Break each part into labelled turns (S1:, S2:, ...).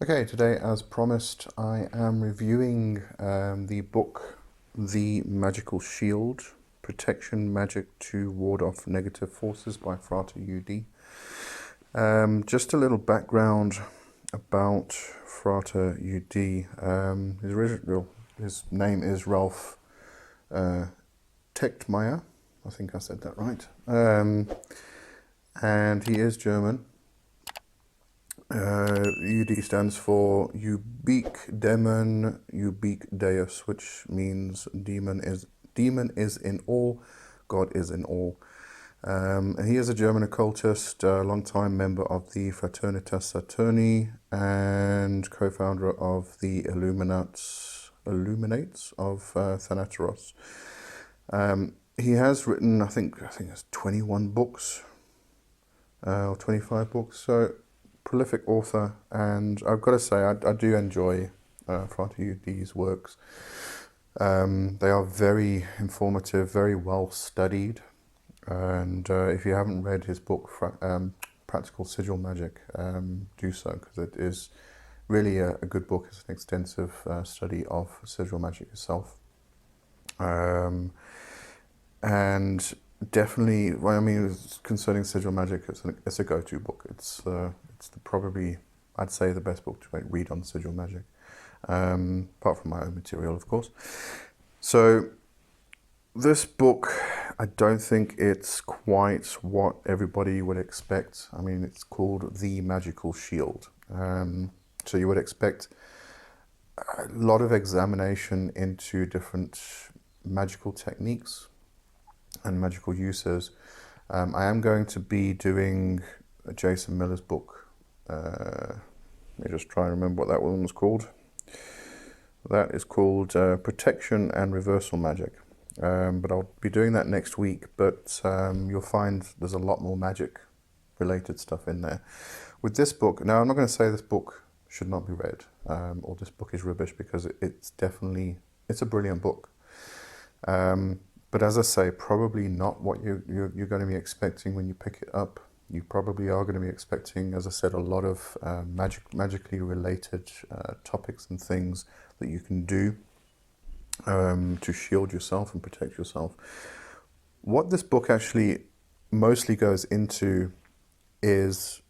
S1: Okay, today, as promised, I am reviewing the book The Magical Shield, Protection Magic to Ward Off Negative Forces by Frater UD. Just a little background about Frater UD. His name is Ralph Techtmeier. I think I said that right. And he is German. UD stands for Ubique Demon, Ubique Deus, which means demon is in all, God is in all. And he is a German occultist, a long-time member of the Fraternitas Saturni, and co-founder of the Illuminates of Thanateros. He has written, I think it's 21 books or 25 books. So prolific author, and I've got to say I do enjoy Frater UD's works. They are very informative, very well studied, and if you haven't read his book, Practical Sigil Magic, do so, because it is really a good book. It's an extensive study of sigil magic itself. And definitely, well, I mean, concerning sigil magic, it's a go-to book. It's probably, I'd say, the best book to read on sigil magic, apart from my own material, of course. So this book, I don't think it's quite what everybody would expect. I mean, it's called The Magical Shield. So you would expect a lot of examination into different magical techniques and magical uses. I am going to be doing Jason Miller's book. Let me just try and remember what that one was called. That is called Protection and Reversal Magic. But I'll be doing that next week. But you'll find there's a lot more magic related stuff in there. With this book, now I'm not going to say this book should not be read, or this book is rubbish, because it's a brilliant book. But as I say, probably not what you're going to be expecting when you pick it up. You probably are going to be expecting, as I said, a lot of magically related topics and things that you can do to shield yourself and protect yourself. What this book actually mostly goes into is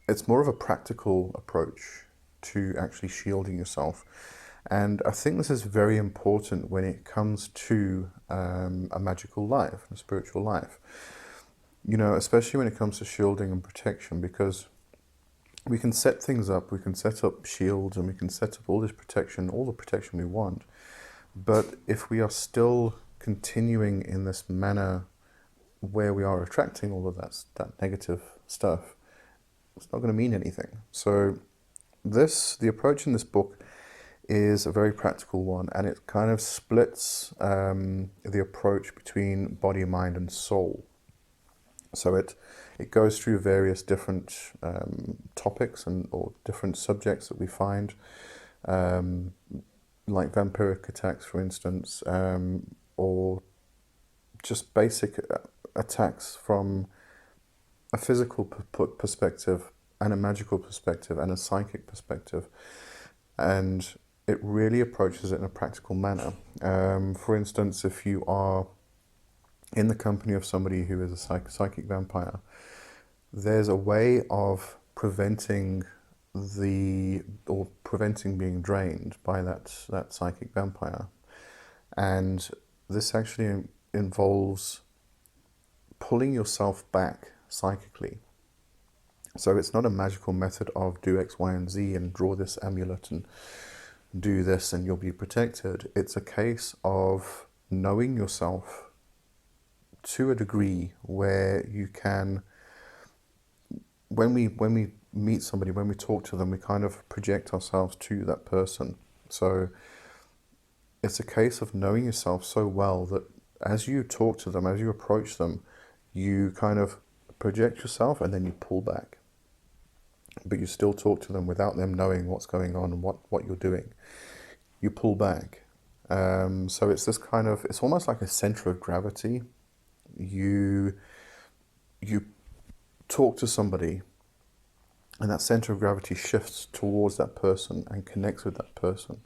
S1: it's more of a practical approach to actually shielding yourself. And I think this is very important when it comes to a magical life, a spiritual life. You know, especially when it comes to shielding and protection, because we can set things up, we can set up shields, and we can set up all this protection, all the protection we want. But if we are still continuing in this manner where we are attracting all of that negative stuff, it's not going to mean anything. So the approach in this book is a very practical one, and it kind of splits the approach between body, mind, and soul. So it goes through various different topics or different subjects that we find, like vampiric attacks, for instance, or just basic attacks from a physical perspective and a magical perspective and a psychic perspective. And it really approaches it in a practical manner. For instance, if you are in the company of somebody who is a psychic vampire, there's a way of preventing being drained by that psychic vampire. And this actually involves pulling yourself back psychically. So it's not a magical method of do X, Y, and Z and draw this amulet and do this and you'll be protected. It's a case of knowing yourself to a degree where you can, when we meet somebody, when we talk to them, we kind of project ourselves to that person. So it's a case of knowing yourself so well that as you talk to them, as you approach them, you kind of project yourself and then you pull back. But you still talk to them without them knowing what's going on and what you're doing. You pull back. So it's this kind of, it's almost like a center of gravity. You talk to somebody and that center of gravity shifts towards that person and connects with that person.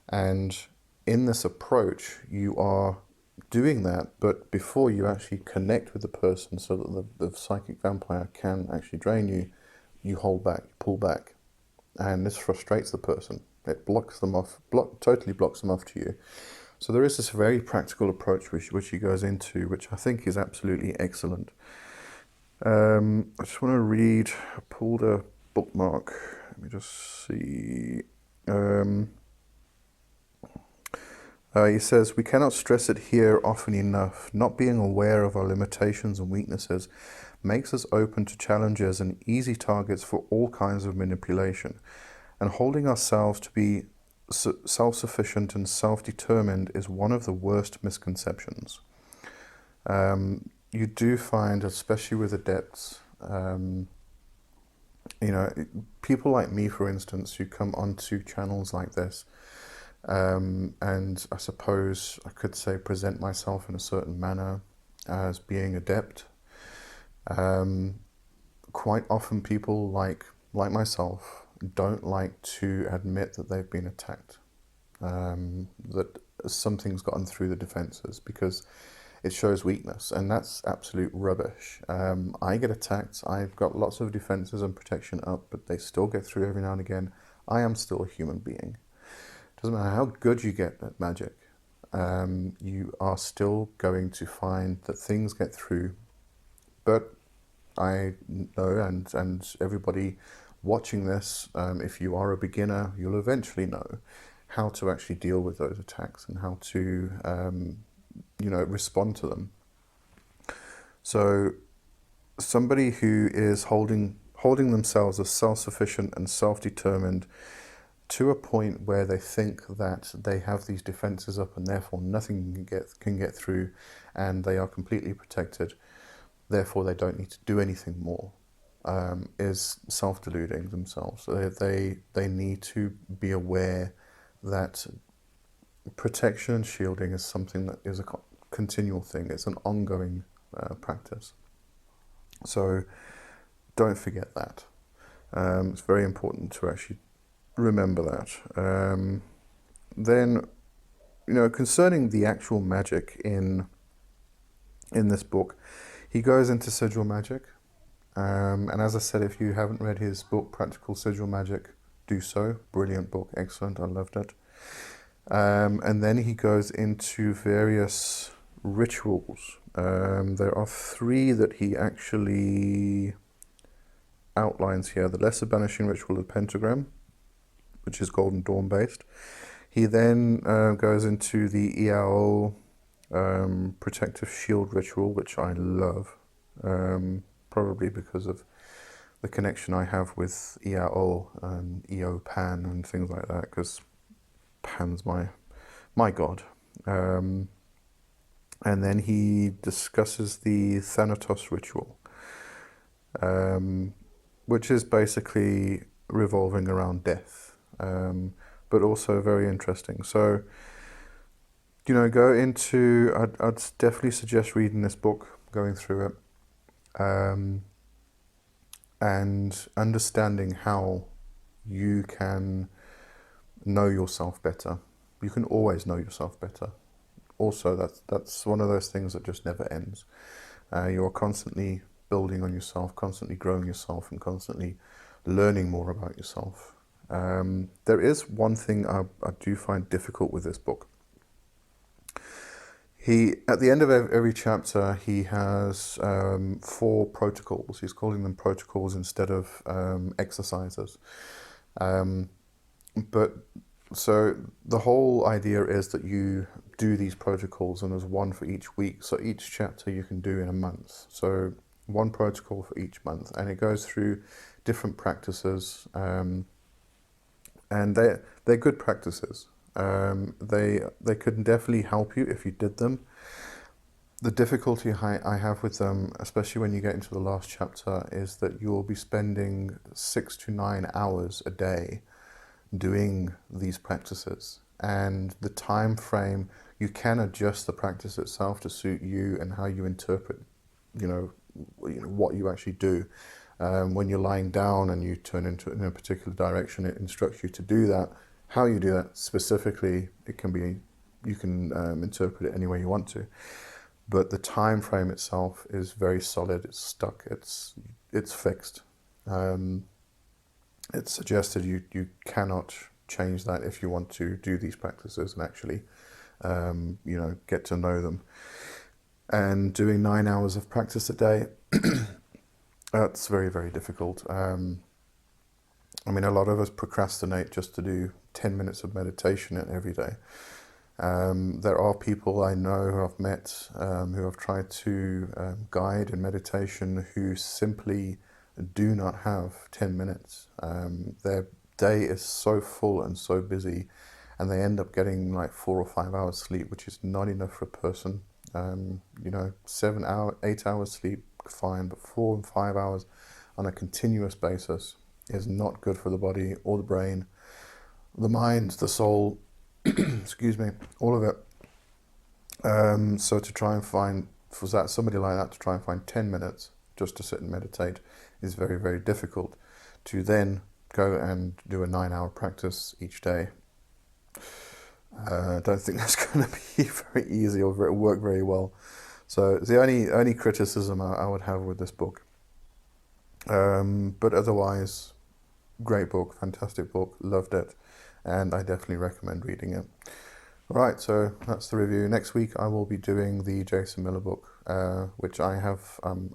S1: And in this approach, you are doing that, but before you actually connect with the person so that the psychic vampire can actually drain you, you hold back, you pull back. And this frustrates the person. It blocks them off, totally blocks them off to you. So there is this very practical approach which he goes into, which I think is absolutely excellent. I just want to read, I pulled a bookmark. Let me just see. He says, we cannot stress it here often enough. Not being aware of our limitations and weaknesses makes us open to challenges and easy targets for all kinds of manipulation. And holding ourselves to be self-sufficient and self-determined is one of the worst misconceptions. You do find, especially with adepts, people like me, for instance, who come onto channels like this, and I suppose I could say present myself in a certain manner as being adept. Quite often people like myself don't like to admit that they've been attacked, that something's gotten through the defenses, because it shows weakness, and that's absolute rubbish. I get attacked, I've got lots of defenses and protection up, but they still get through every now and again. I am still a human being. Doesn't matter how good you get at magic, you are still going to find that things get through. But I know, and everybody watching this, if you are a beginner, you'll eventually know how to actually deal with those attacks and how to respond to them. So somebody who is holding themselves as self-sufficient and self-determined to a point where they think that they have these defenses up and therefore nothing can get through, and they are completely protected, therefore they don't need to do anything more, is self-deluding themselves. They need to be aware that protection and shielding is something that is a continual thing. It's an ongoing practice. So don't forget that. It's very important to actually remember that. Then, concerning the actual magic in this book, he goes into sigil magic. And as I said, if you haven't read his book, Practical Sigil Magic, do so. Brilliant book, excellent, I loved it. And then he goes into various rituals. There are 3 that he actually outlines here. The Lesser Banishing Ritual of the Pentagram, which is Golden Dawn based. He then goes into the Iao Protective Shield Ritual, which I love, probably because of the connection I have with Iao and Eo Pan and things like that, because Pan's my god. And then he discusses the Thanatos Ritual, which is basically revolving around death, but also very interesting. So, go into, I'd definitely suggest reading this book, going through it, and understanding how you can know yourself better. You can always know yourself better. Also, that's one of those things that just never ends. You're constantly building on yourself, constantly growing yourself, and constantly learning more about yourself. There is one thing I do find difficult with this book. At the end of every chapter, he has 4 protocols. He's calling them protocols instead of exercises. But so the whole idea is that you do these protocols, and there's 1 for each week. So each chapter you can do in a month. So 1 protocol for each month, and it goes through different practices, and they're good practices. They could definitely help you if you did them. The difficulty I have with them, especially when you get into the last chapter, is that you'll be spending 6 to 9 hours a day doing these practices, and the time frame, you can adjust the practice itself to suit you and how you interpret what you actually do. When you're lying down and you turn in a particular direction, it instructs you to do that. How you do that specifically, it can be, you can interpret it any way you want to. But the time frame itself is very solid. It's stuck. It's fixed. It's suggested you cannot change that if you want to do these practices and actually, get to know them. And doing 9 hours of practice a day, that's very, very difficult. A lot of us procrastinate just to do 10 minutes of meditation every day. There are people I know who I've met who have tried to guide in meditation who simply do not have 10 minutes. Their day is so full and so busy, and they end up getting like 4 or 5 hours sleep, which is not enough for a person. 8 hours sleep, fine, but 4 and 5 hours on a continuous basis is not good for the body or the brain, the mind, the soul, excuse me, all of it. So to try and find, for somebody like that to try and find 10 minutes just to sit and meditate is very, very difficult. To then go and do a 9-hour practice each day, I don't think that's going to be very easy or work very well. So it's the only criticism I would have with this book. But otherwise, great book, fantastic book, loved it, and I definitely recommend reading it. Right, so that's the review. Next week I will be doing the Jason Miller book, which I'm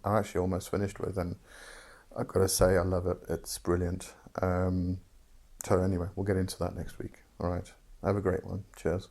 S1: actually almost finished with, and I've got to say I love it. It's brilliant. So anyway, we'll get into that next week. All right, have a great one. Cheers.